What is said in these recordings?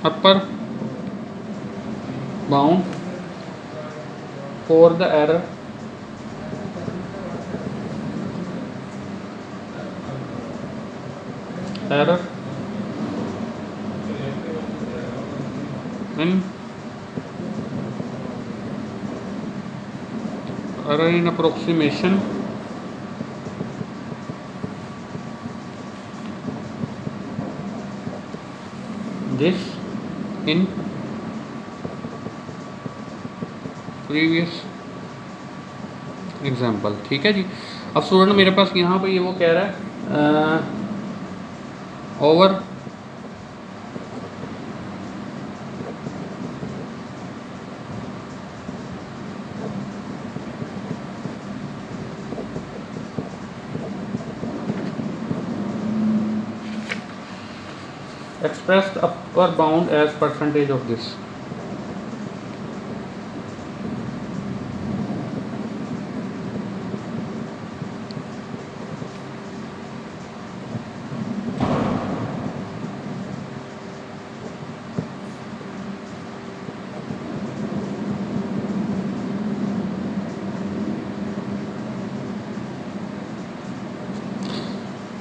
Upper bound for the error in approximation this in previous example. ठीक है जी। अब student मेरे पास यहाँ पे ये वो कह रहा है over expressed upper bound as percentage of this।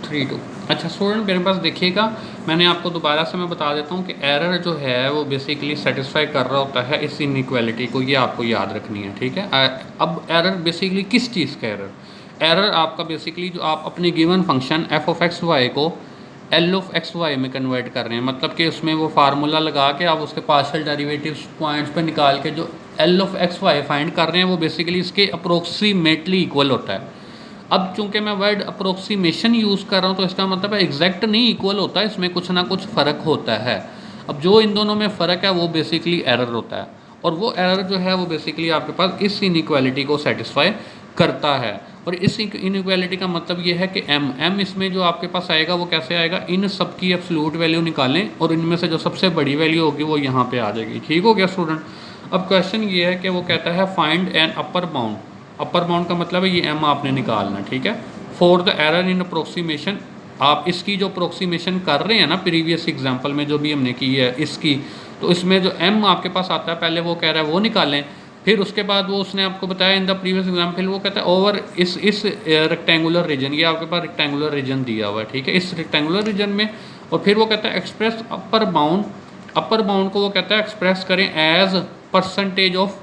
Three two. अच्छा स्टूडेंट मेरे पास देखिएगा, मैंने आपको दोबारा से मैं बता देता हूँ कि एरर जो है वो बेसिकली सेटिस्फाई कर रहा होता है इस इनइक्वालिटी को, ये आपको याद रखनी है। ठीक है। अब एरर बेसिकली किस चीज़ का एरर आपका बेसिकली जो आप अपने given function f of x y को एल ऑफ एक्स वाई में कन्वर्ट कर रहे हैं, मतलब कि उसमें वो फार्मूला लगा के आप उसके पार्शियल डेरिवेटिव्स पॉइंट्स पे निकाल के जो L of x y find कर रहे हैं वो बेसिकली इसके अप्रोक्सीमेटली इक्वल होता है। अब चूंकि मैं वर्ड अप्रोक्सीमेशन यूज़ कर रहा हूँ तो इसका मतलब है एग्जैक्ट नहीं इक्वल होता है, इसमें कुछ ना कुछ फ़र्क होता है। अब जो इन दोनों में फ़र्क है वो बेसिकली एरर होता है, और वो एरर जो है वो बेसिकली आपके पास इस इनइक्वालिटी को सेटिस्फाई करता है। और इस इनइक्वालिटी का मतलब ये है कि एम इसमें जो आपके पास आएगा वो कैसे आएगा, इन सब की एब्सोल्यूट वैल्यू निकालें और इनमें से जो सबसे बड़ी वैल्यू होगी वो यहाँ पे आ जाएगी। ठीक हो गया स्टूडेंट। अब क्वेश्चन ये है कि वो कहता है find an upper bound. Upper bound का मतलब है ये एम आपने निकालना। ठीक है। For the error in approximation, आप इसकी जो अप्रोक्सीमेशन कर रहे हैं ना प्रीवियस एग्जांपल में जो भी हमने की है इसकी, तो इसमें जो एम आपके पास आता है पहले वो कह रहा है वो निकालें, फिर उसके बाद वो उसने आपको बताया इन द प्रीवियस एग्जाम्पल वो कहता है ओवर इस रेक्टेंगुलर रीजन, ये आपके पास रेक्टेंगुलर रीजन दिया हुआ है। ठीक है। इस रेक्टेंगुलर रीजन में, और फिर वो कहता है express upper bound, upper bound को वो कहता है एक्सप्रेस करें एज परसेंटेज ऑफ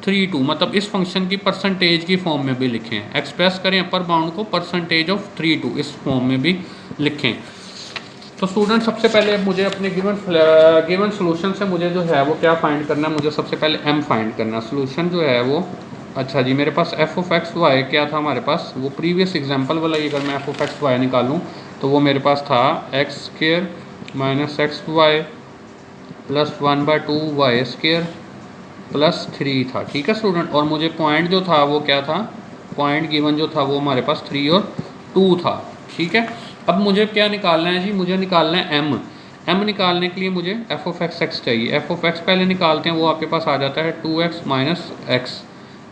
3 2, मतलब इस फंक्शन की परसेंटेज की फॉर्म में भी लिखें, एक्सप्रेस करें अपर बाउंड को परसेंटेज ऑफ 3 2 इस फॉर्म में भी लिखें। तो स्टूडेंट सबसे पहले मुझे अपने गिवन सोल्यूशन से मुझे जो है वो क्या फाइंड करना है, मुझे सबसे पहले एम फाइंड करना है। सोल्यूशन जो है वो, अच्छा जी मेरे पास एफ ऑफ एक्स वाई क्या था हमारे पास, वो प्रीवियस एग्जांपल वाला ही अगर मैं एफ ऑफ एक्स वाई निकालूँ तो वो मेरे पास था x square minus x Y plus 1/2 y square plus 3 था। ठीक है स्टूडेंट। और मुझे पॉइंट जो था वो क्या था, पॉइंट गिवन जो था वो हमारे पास 3 और 2 था। ठीक है। अब मुझे क्या निकालना है जी, मुझे निकालना है एम। एम निकालने के लिए मुझे एफ ऑफ एक्स एक्स चाहिए। एफ ऑफ एक्स पहले निकालते हैं, वो आपके पास आ जाता है 2x माइनस एक्स।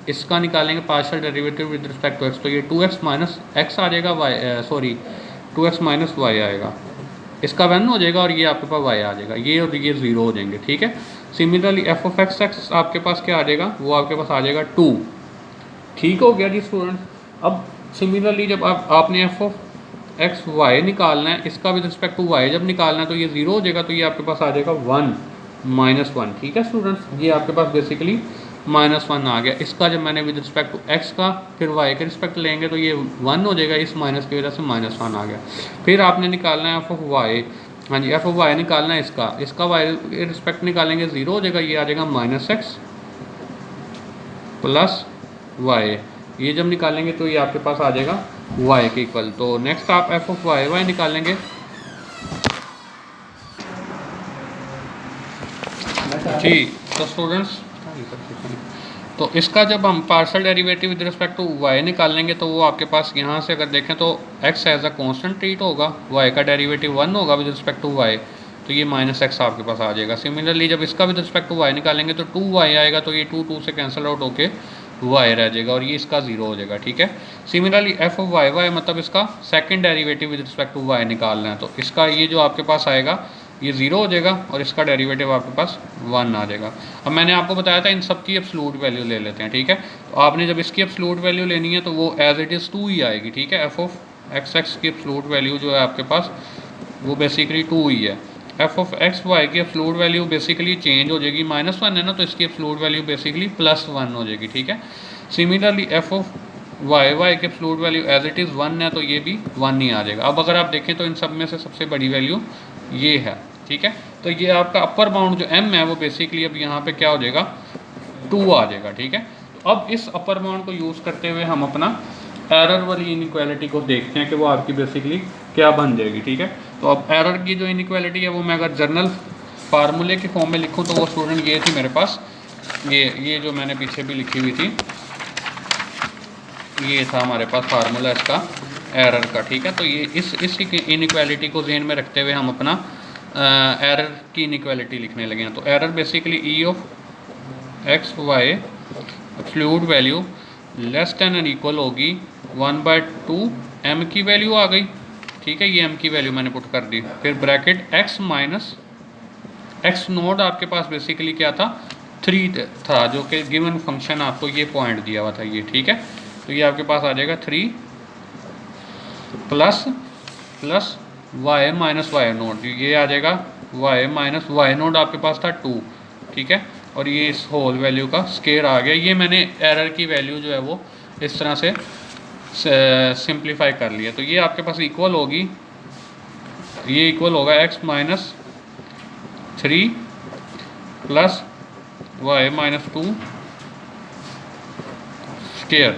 इसका निकालेंगे partial derivative with respect to x, तो ये 2x माइनस एक्स आ जाएगा, Y sorry 2x minus Y आएगा, इसका 1 हो जाएगा और ये आपके पास y आ जाएगा, ये और ये 0 हो जाएंगे। ठीक है। Similarly F of X x आपके पास क्या आ जाएगा, वो आपके पास आ जाएगा 2। ठीक हो गया जी स्टूडेंट। अब सिमिलरली जब आपने एफ ऑफ एक्स वाई निकालना है, इसका विद रिस्पेक्ट टू वाई जब निकालना है तो ये 0 हो जाएगा, तो ये आपके पास आ जाएगा 1 माइनस 1। ठीक है स्टूडेंट्स, ये आपके पास बेसिकली -1 आ गया। इसका जब मैंने विद रिस्पेक्ट टू एक्स का फिर वाई के रिस्पेक्ट लेंगे तो ये 1 हो जाएगा, इस माइनस की वजह से -1 आ गया। फिर आपने निकालना है एफ ऑफ वाई, हाँ जी एफ ऑफ वाई निकालना है, इसका वाई के रिस्पेक्ट निकालेंगे 0 हो जाएगा, ये आ जाएगा -x प्लस वाई। ये जब निकालेंगे तो ये आपके पास आ जाएगा y के इक्वल। तो नेक्स्ट आप एफ ऑफ वाई निकालेंगे, जी तो स्टूडेंट्स तो इसका जब हम partial derivative with respect to y निकालेंगे तो वो आपके पास यहाँ से अगर देखें तो x as a constant treat होगा, y का डेरिवेटिव 1 होगा विद रिस्पेक्ट टू y, तो ये -x आपके पास आ जाएगा। सिमिलरली जब इसका विद रिस्पेक्ट टू y निकालेंगे तो 2y आएगा, तो ये 2 से कैंसिल आउट होके y रह जाएगा और ये इसका 0 हो जाएगा। ठीक है। सिमिलरली एफ ऑफ वाई मतलब इसका second derivative with respect to y निकालना है, तो इसका ये जो आपके पास आएगा ये 0 हो जाएगा और इसका डेरिवेटिव आपके पास 1 आ जाएगा। अब मैंने आपको बताया था इन सब की एब्सोल्यूट वैल्यू ले लेते हैं, ठीक है। तो आपने जब इसकी एब्सोल्यूट वैल्यू लेनी है तो वो एज इट इज़ 2 ही आएगी, ठीक है। एफ ऑफ एक्स एक्स की एब्सोल्यूट वैल्यू जो है आपके पास वो बेसिकली 2 ही है। एफ ऑफ एक्स वाई की एब्सोल्यूट वैल्यू बेसिकली चेंज हो जाएगी, -1 है ना, तो इसकी एब्सोल्यूट वैल्यू बेसिकली +1 हो जाएगी, ठीक है। Similarly F of Y Y के absolute value as it is 1 है, तो ये भी 1 ही आ जाएगा। अब अगर आप देखें तो इन सब में से सबसे बड़ी वैल्यू ये है, ठीक है। तो ये आपका अपर बाउंड जो m है वो बेसिकली अब यहाँ पे क्या हो जाएगा 2 आ जाएगा, ठीक है। तो अब इस अपर बाउंड को यूज़ करते हुए हम अपना एरर वाली इनइक्वालिटी को देखते हैं कि वो आपकी बेसिकली क्या बन जाएगी, ठीक है। तो अब एरर की जो इनइक्वालिटी है वो मैं अगर जर्नल फार्मूले के फॉर्म में लिखूँ तो वो स्टूडेंट ये थी मेरे पास, ये जो मैंने पीछे भी लिखी हुई थी, ये था हमारे पास फार्मूला इसका एरर का, ठीक है। तो ये इस इनइक्वालिटी को ज़हन में रखते हुए हम अपना एरर की इनइक्वालिटी लिखने लगे हैं। तो error basically e of x y absolute value less than and equal होगी 1/2 m की वैल्यू आ गई, ठीक है। ये m की वैल्यू मैंने पुट कर दी, फिर bracket x minus x node आपके पास बेसिकली क्या था 3 था, जो कि गिवन फंक्शन आपको ये पॉइंट दिया हुआ था ये, ठीक है। तो ये आपके पास आ जाएगा 3 plus y minus Y node, ये आ जाएगा y माइनस वाई नोड आपके पास था 2, ठीक है। और ये इस होल वैल्यू का स्केयर आ गया। ये मैंने एरर की वैल्यू जो है वो इस तरह से सिंप्लीफाई कर लिया। तो ये आपके पास इक्वल होगी, ये इक्वल होगा x minus 3 plus y minus 2 square,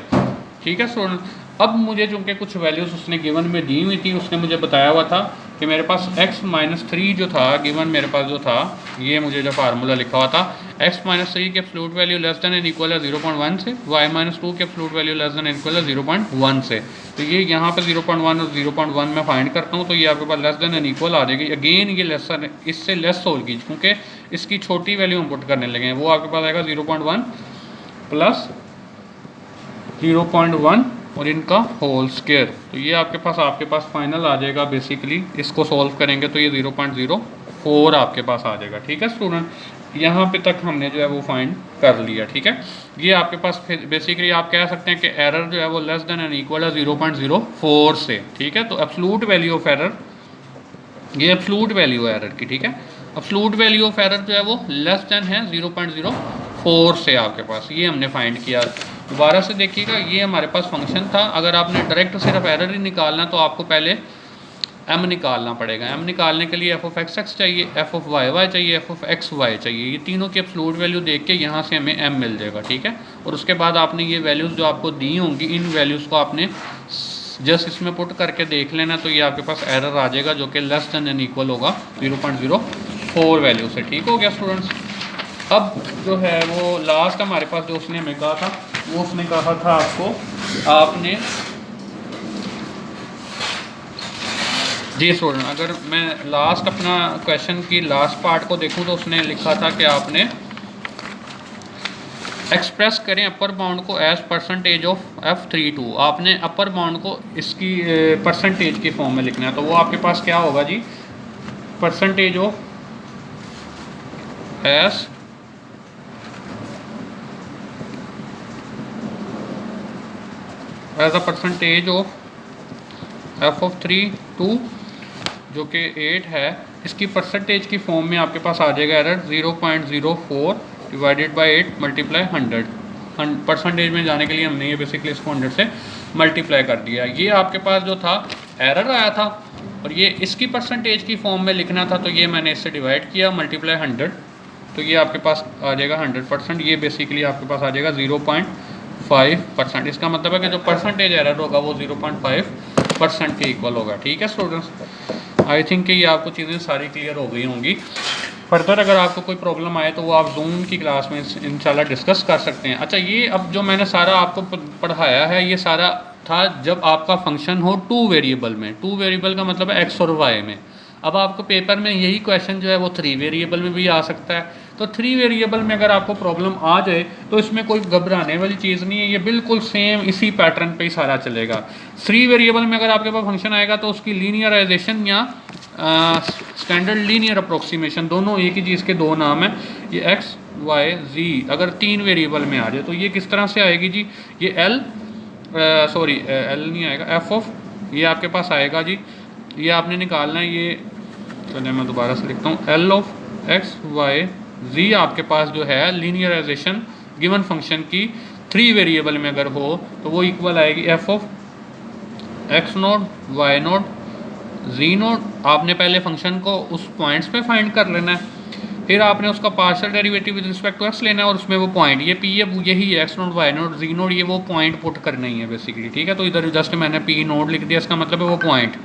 ठीक है स्टूडेंट। अब मुझे चूँकि कुछ वैल्यूज़ उसने गिवन में दी हुई थी, उसने मुझे बताया हुआ था कि मेरे पास x माइनस 3 जो था गिवन मेरे पास जो था, ये मुझे जो फार्मूला लिखा हुआ था x माइनस 3 के absolute value less than and equal है 0.1 से, y माइनस 2 के absolute value less than and equal है 0.1 से। तो ये यहाँ पे 0.1 और 0.1 मैं फाइंड करता हूँ, तो ये आपके पास लेस देन एंड इक्वल आ जाएगी। अगेन ये लेसन इससे लेस होगी क्योंकि इसकी छोटी वैल्यू हम पुट करने लगे हैं। वो आपके पास आएगा 0.1 प्लस 0.1 और इनका होल स्केयर। तो ये आपके पास फाइनल आ जाएगा, बेसिकली इसको सॉल्व करेंगे तो ये 0.04 आपके पास आ जाएगा, ठीक है स्टूडेंट। यहाँ पे तक हमने जो है वो फाइंड कर लिया, ठीक है। ये आपके पास बेसिकली आप कह सकते हैं कि एरर जो है वो लेस देन एंड इक्वल है 0.04 से, ठीक है। तो एब्सोल्यूट वैल्यू ऑफ एरर, ये एब्सोल्यूट वैल्यू है एरर की, ठीक है। एब्सोल्यूट वैल्यू ऑफ एरर जो है वो लेस देन है 0.04 से आपके पास, ये हमने फाइंड किया। दोबारा से देखिएगा, ये हमारे पास फंक्शन था। अगर आपने डायरेक्ट सिर्फ एरर ही निकालना तो आपको पहले m निकालना पड़ेगा। m निकालने के लिए f ऑफ एक्स एक्स चाहिए, f ऑफ वाई वाई चाहिए, f ऑफ एक्स वाई चाहिए। ये तीनों की एब्सोल्यूट वैल्यू देख के यहाँ से हमें m मिल जाएगा, ठीक है। और उसके बाद आपने ये वैल्यूज़ जो आपको दी होंगी, इन वैल्यूज़ को आपने जस्ट इसमें पुट करके देख लेना, तो ये आपके पास एरर आ जाएगा जो कि लेस देन एंड इक्वल होगा 0.04 वैल्यू से, ठीक हो गया स्टूडेंट्स। अब जो है वो लास्ट हमारे पास जो उसने हमें कहा था, वो उसने कहा था आपको, आपने जी स्टूडेंट, अगर मैं लास्ट अपना क्वेश्चन की लास्ट पार्ट को देखूं तो उसने लिखा था कि आपने एक्सप्रेस करें अपर बाउंड को एज परसेंटेज ऑफ F32। आपने अपर बाउंड को इसकी परसेंटेज के फॉर्म में लिखना है। तो वो आपके पास क्या होगा जी, percentage of S as a percentage of F32 जो कि 8 है, इसकी परसेंटेज की फॉर्म में आपके पास आ जाएगा error 0.04 divided by 8 multiply 100। Percentage में जाने के लिए हमने ये बेसिकली इसको 100 से मल्टीप्लाई कर दिया। ये आपके पास जो था एरर आया था और ये इसकी परसेंटेज की फॉर्म में लिखना था, तो ये मैंने इससे डिवाइड किया मल्टीप्लाई 100, तो ये आपके पास आ जाएगा 100%। ये बेसिकली आपके पास आ जाएगा 0.5%। इसका मतलब है कि जो परसेंटेज एरर होगा वो 0.5% के इक्वल होगा, ठीक है स्टूडेंट्स। आई थिंक कि ये आपको चीज़ें सारी क्लियर हो गई होंगी। फर्दर अगर आपको कोई प्रॉब्लम आए तो वो आप जूम की क्लास में इंशाल्लाह डिस्कस कर सकते हैं। अच्छा, ये अब जो मैंने सारा आपको पढ़ाया है, ये सारा था जब आपका फंक्शन हो 2 वेरिएबल में। 2 वेरिएबल का मतलब है एक्स और वाई में। अब आपको पेपर में यही क्वेश्चन जो है वो 3 वेरिएबल में भी आ सकता है। तो 3 वेरिएबल में अगर आपको प्रॉब्लम आ जाए तो इसमें कोई घबराने वाली चीज़ नहीं है, ये बिल्कुल सेम इसी पैटर्न पे ही सारा चलेगा। 3 वेरिएबल में अगर आपके पास फंक्शन आएगा तो उसकी लीनियराइजेशन या स्टैंडर्ड लीनियर अप्रोक्सीमेशन, दोनों एक ही चीज़ के दो नाम हैं। ये एक्स वाई जी अगर 3 वेरिएबल में आ जाए तो ये किस तरह से आएगी जी, ये एल सॉरी एल नहीं आएगा, एफ ऑफ ये आपके पास आएगा जी, ये आपने निकालना है। ये चलिए मैं दोबारा से लिखता हूँ, L of x Y Z आपके पास जो है लीनियराइजेशन गिवन फंक्शन की 3 वेरिएबल में अगर हो तो वो इक्वल आएगी f of x node y node z node. आपने पहले फंक्शन को उस पॉइंट्स पे फाइंड कर लेना है, फिर आपने उसका partial derivative with respect to x लेना है और उसमें वो पॉइंट ये पी है, यही है x node y node z node, ये वो पॉइंट पुट करना ही है बेसिकली, ठीक है। तो इधर जस्ट मैंने पी नोड लिख दिया, इसका मतलब है वो पॉइंट,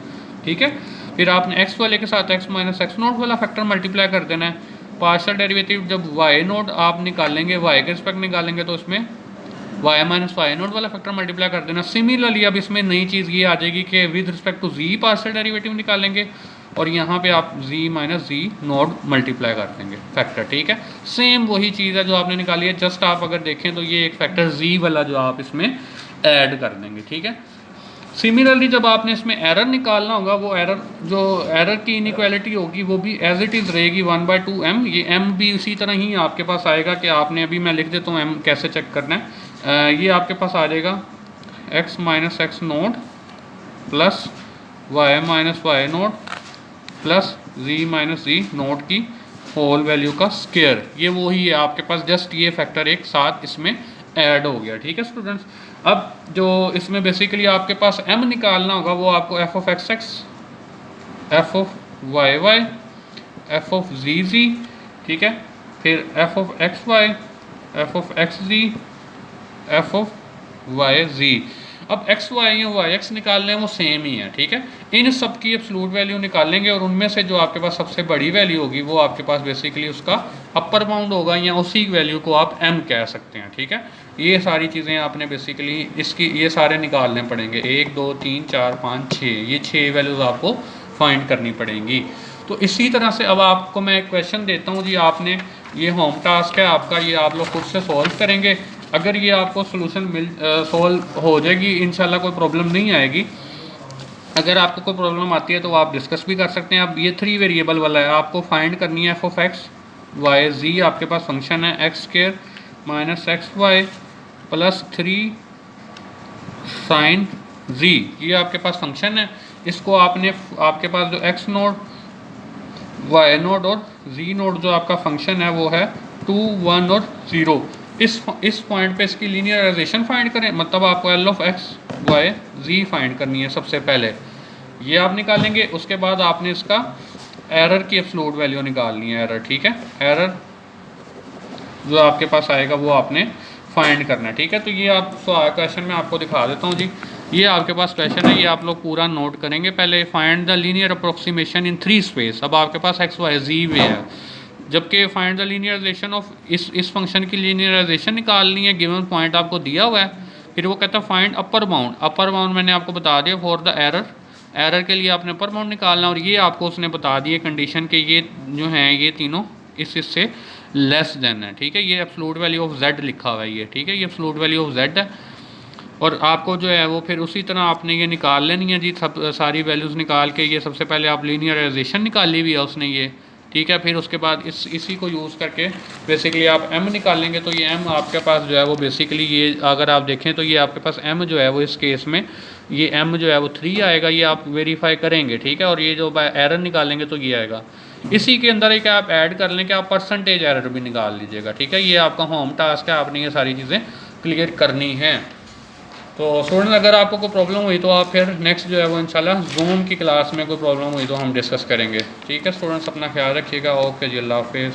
ठीक है। फिर आपने एक्स वाले के साथ एक्स माइनस एक्स नोड वाला फैक्टर मल्टीप्लाई कर देना है। पार्शियल डेरिवेटिव जब वाई नोड आप निकालेंगे, वाई के रिस्पेक्ट निकालेंगे तो इसमें वाई माइनस वाई नोड वाला फैक्टर मल्टीप्लाई कर देना। सिमिलरली अब इसमें नई चीज़ ये आ जाएगी कि with respect to z partial derivative निकालेंगे और यहाँ पे आप z minus z node multiply कर देंगे फैक्टर, ठीक है। सेम वही चीज़ है जो आपने निकाली है, जस्ट आप अगर देखें तो ये एक फैक्टर z वाला जो आप इसमें ऐड कर देंगे, ठीक है। सिमिलरली जब आपने इसमें एरर निकालना होगा, वो एरर जो एरर की इनइक्वालिटी होगी वो भी एज इट इज़ रहेगी 1/2m। ये m भी उसी तरह ही आपके पास आएगा कि आपने, अभी मैं लिख देता हूँ m कैसे चेक करना है। ये आपके पास आ जाएगा x minus X naught plus Y minus Y naught plus z minus Z naught की होल वैल्यू का स्क्वायर। ये वही है आपके पास, जस्ट ये फैक्टर एक साथ इसमें ऐड हो गया, ठीक है स्टूडेंट्स। अब जो इसमें बेसिकली आपके पास m निकालना होगा वो आपको F of X X, F of Y Y, F of Z Z, ठीक है, फिर F of x Y, F of X Z, F of Y Z. अब एक्स वाई या वाई एक्स निकालने हैं वो सेम ही है, ठीक है। इन सब की एब्सोल्यूट वैल्यू निकालेंगे और उनमें से जो आपके पास सबसे बड़ी वैल्यू होगी वो आपके पास बेसिकली उसका अपर बाउंड होगा, या उसी वैल्यू को आप m कह सकते हैं, ठीक है। ये सारी चीज़ें आपने बेसिकली इसकी ये सारे निकालने पड़ेंगे, 1 2 3 4 5 6, ये 6 वैल्यूज़ आपको फाइंड करनी पड़ेंगी। तो इसी तरह से अब आपको मैं एक क्वेश्चन देता हूँ जी, आपने ये होम टास्क है आपका, ये आप लोग खुद से सॉल्व करेंगे। अगर ये आपको सोल्यूशन सॉल्व हो जाएगी इंशाल्लाह, कोई प्रॉब्लम नहीं आएगी। अगर आपको कोई प्रॉब्लम आती है तो आप डिस्कस भी कर सकते हैं। अब ये 3 वेरिएबल वाला है, आपको फाइंड करनी है F of x Y Z, आपके पास फंक्शन है X square minus x Y plus 3 sine Z, ये आपके पास फंक्शन है। इसको आपने आपके पास जो एक्स नोड वाई नोड और जी नोड जो आपका फंक्शन है वो है 2 1 और 0, इस पॉइंट पे इसकी लीनियराइजेशन फाइंड करें, मतलब आपको L of x Y z find करनी है सबसे पहले, ये आप निकालेंगे। उसके बाद आपने इसका एरर की एब्सोल्यूट वैल्यू निकालनी है, एरर, ठीक है। एरर जो आपके पास आएगा वो आपने फाइंड करना है, ठीक है। तो ये आप क्वेश्चन में आपको दिखा देता हूँ जी, ये आपके पास क्वेश्चन है, ये आप लोग पूरा नोट करेंगे। पहले find the linear approximation in 3 space. अब आपके पास एक्स वाई जी वे है, जबकि फाइंड द लीनियराइजेशन ऑफ इस फंक्शन की लीनियराइजेशन निकालनी है, गिवन पॉइंट आपको दिया हुआ है। फिर वो कहता है find upper bound, upper bound मैंने आपको बता दिया फॉर द एरर, एरर के लिए आपने अपर बाउंड निकालना, और ये आपको उसने बता दिया कंडीशन के ये जो हैं ये तीनों इससे लेस देन है, ठीक है। ये एब्सोल्यूट वैल्यू ऑफ z लिखा हुआ है ये, ठीक है, ये एब्सोल्यूट वैल्यू ऑफ z है। और आपको जो है वो फिर उसी तरह आपने ये निकाल लेनी है जी, सब सारी वैल्यूज़ निकाल के, ये सबसे पहले आप लीनियराइजेशन निकाली हुई है उसने ये, ठीक है। फिर उसके बाद इसी को यूज़ करके बेसिकली आप m निकालेंगे, तो ये m आपके पास जो है वो बेसिकली ये अगर आप देखें तो ये आपके पास m जो है वो इस केस में ये m जो है वो 3 आएगा, ये आप वेरीफाई करेंगे, ठीक है। और ये जो एरर निकालेंगे तो ये आएगा। इसी के अंदर एक आप ऐड कर लें कि आप परसेंटेज एरर भी निकाल लीजिएगा, ठीक है। ये आपका होम टास्क है, आपने ये सारी चीज़ें क्लियर करनी है। तो स्टूडेंट अगर आपको कोई प्रॉब्लम हुई तो आप फिर नेक्स्ट जो है वो इंशाल्लाह जूम की क्लास में कोई प्रॉब्लम हुई तो हम डिस्कस करेंगे, ठीक है। स्टूडेंट्स अपना ख्याल रखिएगा, ओके जी, अल्लाह हाफिज़।